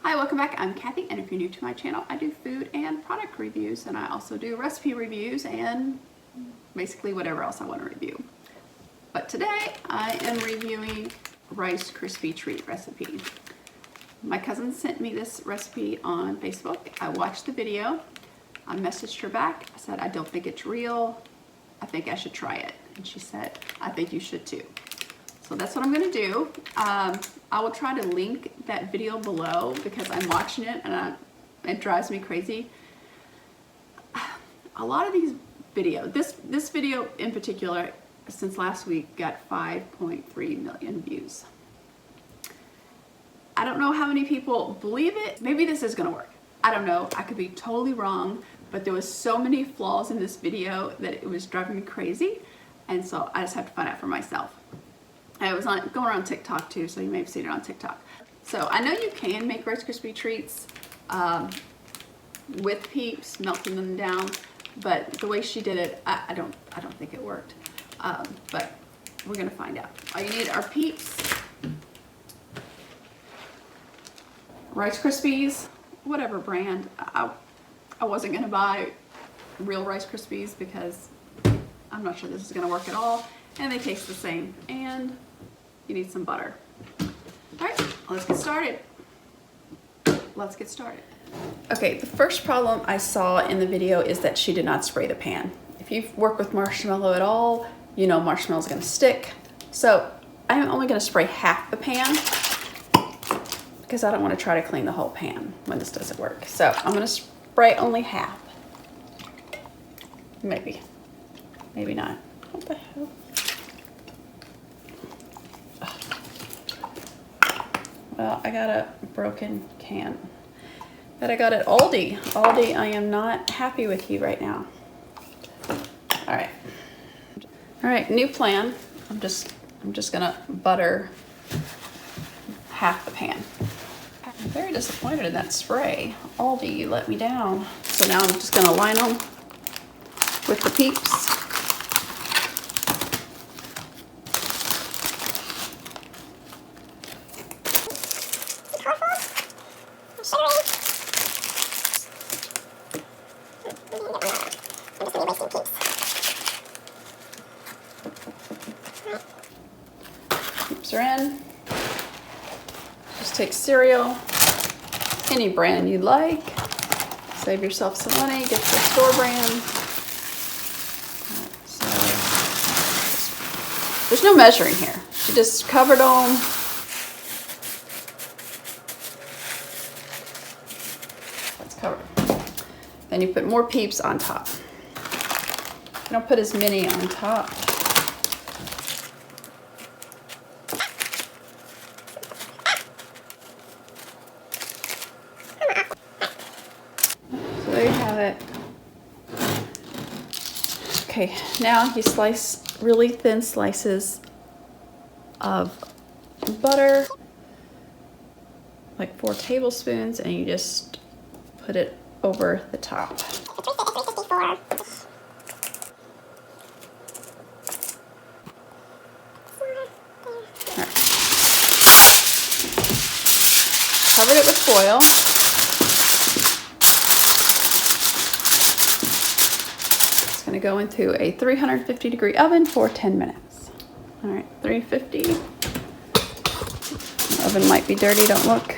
Hi, welcome back. I'm Kathy, and if you're new to my channel, I do food and product reviews, and I also do recipe reviews and basically whatever else I want to review. But today I am reviewing Rice Krispie treat recipe. My cousin sent me this recipe on Facebook. I watched the video. I messaged her back. I said, I don't think it's real. I think I should try it. And she said, I think you should too. So that's what I'm gonna do. I will try to link that video below because I'm watching it and it drives me crazy. A lot of these videos, this video in particular, since last week, got 5.3 million views. I don't know how many people believe it. Maybe this is gonna work. I don't know, I could be totally wrong, but there was so many flaws in this video that it was driving me crazy. And so I just have to find out for myself. I was going around TikTok too, so you may have seen it on TikTok. So I know you can make Rice Krispie treats with Peeps, melting them down, but the way she did it, I don't think it worked. But we're gonna find out. All you need are Peeps, Rice Krispies, whatever brand. I wasn't gonna buy real Rice Krispies because I'm not sure this is gonna work at all, and they taste the same. And you need some butter. All right, let's get started. Let's get started. Okay, the first problem I saw in the video is that she did not spray the pan. If you've worked with marshmallow at all, you know marshmallow's gonna stick. So I'm only gonna spray half the pan because I don't wanna try to clean the whole pan when this doesn't work. So I'm gonna spray only half. Maybe not. What the hell? Well, I got a broken can that I got at Aldi. Aldi, I am not happy with you right now. All right, new plan. I'm just gonna butter half the pan. I'm very disappointed in that spray. Aldi, you let me down. So now I'm just gonna line them with the Peeps. Peeps are in. Just take cereal, any brand you like. Save yourself some money, get your store brand. So there's no measuring here. She just covered them. Let's cover. Then you put more Peeps on top. You don't put as many on top. So there you have it. Okay, now you slice really thin slices of butter, like 4 tablespoons, and you just put it over the top. Covered it with foil. It's going to go into a 350-degree oven for 10 minutes. All right, 350. The oven might be dirty, don't look.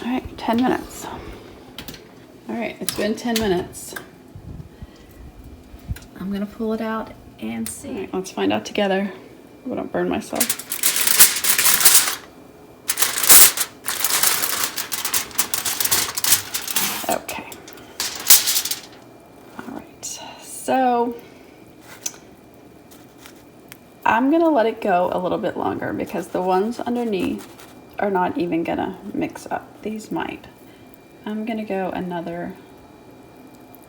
All right, 10 minutes. All right, it's been 10 minutes. I'm going to pull it out and see. All right, let's find out together. Hope I don't burn myself. Okay. All right. So I'm gonna let it go a little bit longer because the ones underneath are not even gonna mix up. These might. I'm gonna go another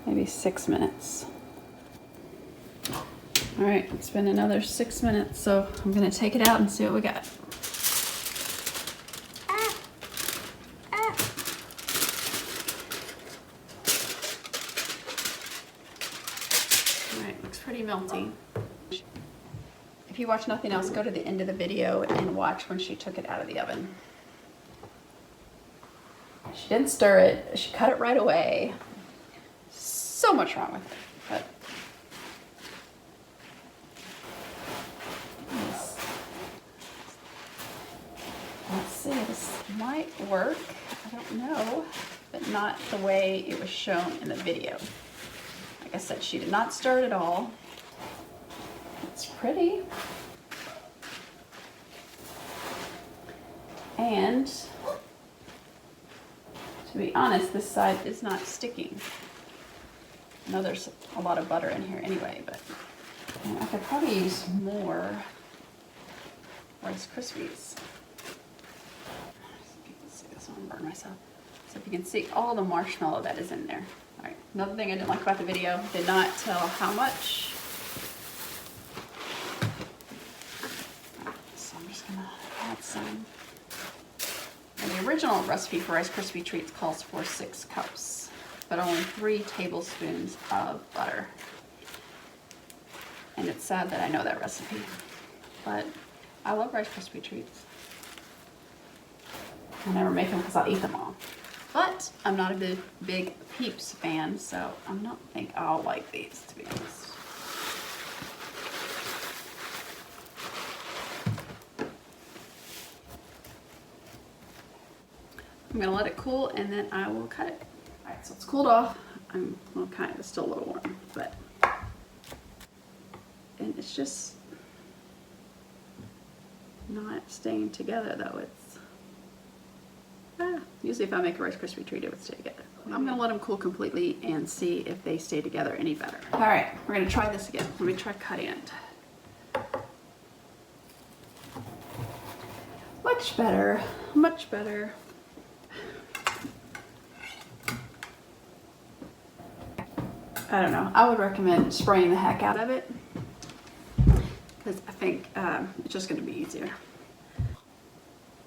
maybe 6 minutes. All right, it's been another 6 minutes, so I'm gonna take it out and see what we got. All right, looks pretty melty. if you watch nothing else, go to the end of the video and watch when she took it out of the oven. She didn't stir it. She cut it right away. So much wrong with it. But let's see, this might work. I don't know, but not the way it was shown in the video. Like I said, she did not stir it at all. It's pretty. And to be honest, this side is not sticking. I know there's a lot of butter in here anyway, but I could probably use more Rice Krispies. So if you can see this one, burn myself. So if you can see all the marshmallow that is in there. All right, another thing I didn't like about the video, did not tell how much. So I'm just gonna add some. And the original recipe for Rice Krispie treats calls for 6 cups, but only 3 tablespoons of butter. And it's sad that I know that recipe, but I love Rice Krispie treats. I never make them because I'll eat them all. But I'm not a big Peeps fan, so I don't think I'll like these, to be honest. I'm gonna let it cool and then I will cut it. All right, so it's cooled off. I'm well, kind of still a little warm, but and it's just not staying together though. It's usually if I make a Rice Krispie treat, it would stay together. I'm gonna let them cool completely and see if they stay together any better. All right, we're gonna try this again. Let me try cutting it. Much better, much better. I don't know. I would recommend spraying the heck out of it because I think it's just going to be easier.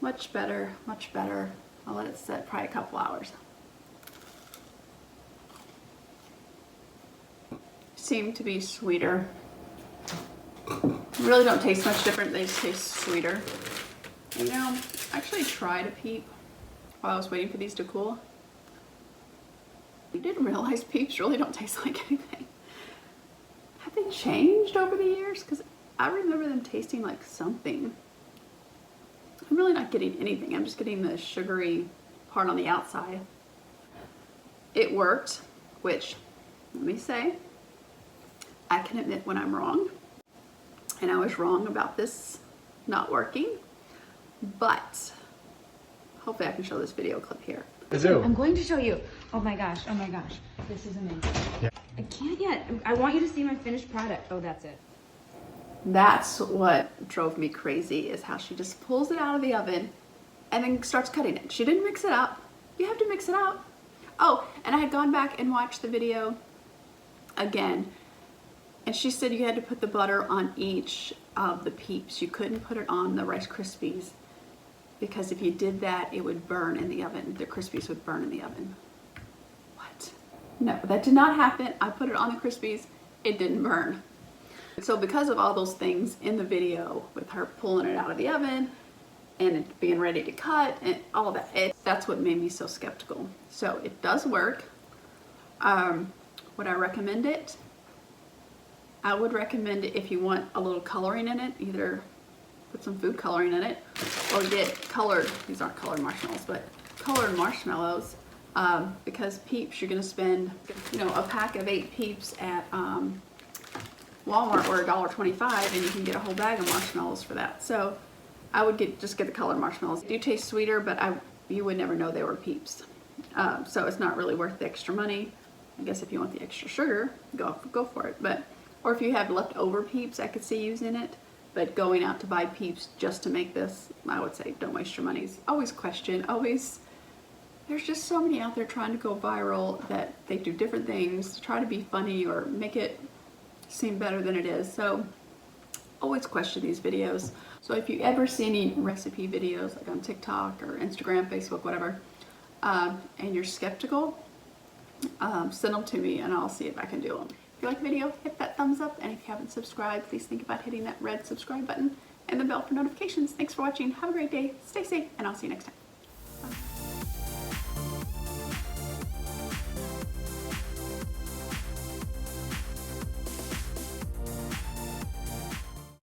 Much better, much better. I'll let it set probably a couple hours. Seem to be sweeter. Really don't taste much different. They just taste sweeter. And, you know, I actually tried a Peep while I was waiting for these to cool. I didn't realize Peeps really don't taste like anything. Have they changed over the years? Because I remember them tasting like something. I'm really not getting anything. I'm just getting the sugary part on the outside. It worked, which, let me say, I can admit when I'm wrong. And I was wrong about this not working. But hopefully I can show this video clip here. I'm going to show you. Oh my gosh, this is amazing. Yeah. I can't yet. I want you to see my finished product. Oh, that's it. That's what drove me crazy, is how she just pulls it out of the oven and then starts cutting it. She didn't mix it up. You have to mix it up. Oh, and I had gone back and watched the video again, and she said you had to put the butter on each of the Peeps. You couldn't put it on the Rice Krispies, because if you did that, it would burn in the oven. The Krispies would burn in the oven. What? No, that did not happen. I put it on the Krispies. It didn't burn. So because of all those things in the video, with her pulling it out of the oven and it being ready to cut and all of that, that's what made me so skeptical. So it does work. Would I recommend it? I would recommend it if you want a little coloring in it. Either put some food coloring in it or get colored, these aren't colored marshmallows, but colored marshmallows, because Peeps, you're gonna spend, you know, a pack of 8 Peeps at Walmart or $1.25, and you can get a whole bag of marshmallows for that. So I would just get the colored marshmallows. They do taste sweeter, but you would never know they were Peeps. So it's not really worth the extra money. I guess if you want the extra sugar, go for it. But or if you have leftover Peeps, I could see using it. But going out to buy Peeps just to make this, I would say don't waste your money. Always question, always. There's just so many out there trying to go viral that they do different things, try to be funny or make it seem better than it is. So always question these videos. So if you ever see any recipe videos like on TikTok or Instagram, Facebook, whatever, and you're skeptical, send them to me and I'll see if I can do them. you like the video, hit that thumbs up, and if you haven't subscribed, please think about hitting that red subscribe button and the bell for notifications. Thanks for watching. Have a great day. Stay safe, and I'll see you next time. Bye.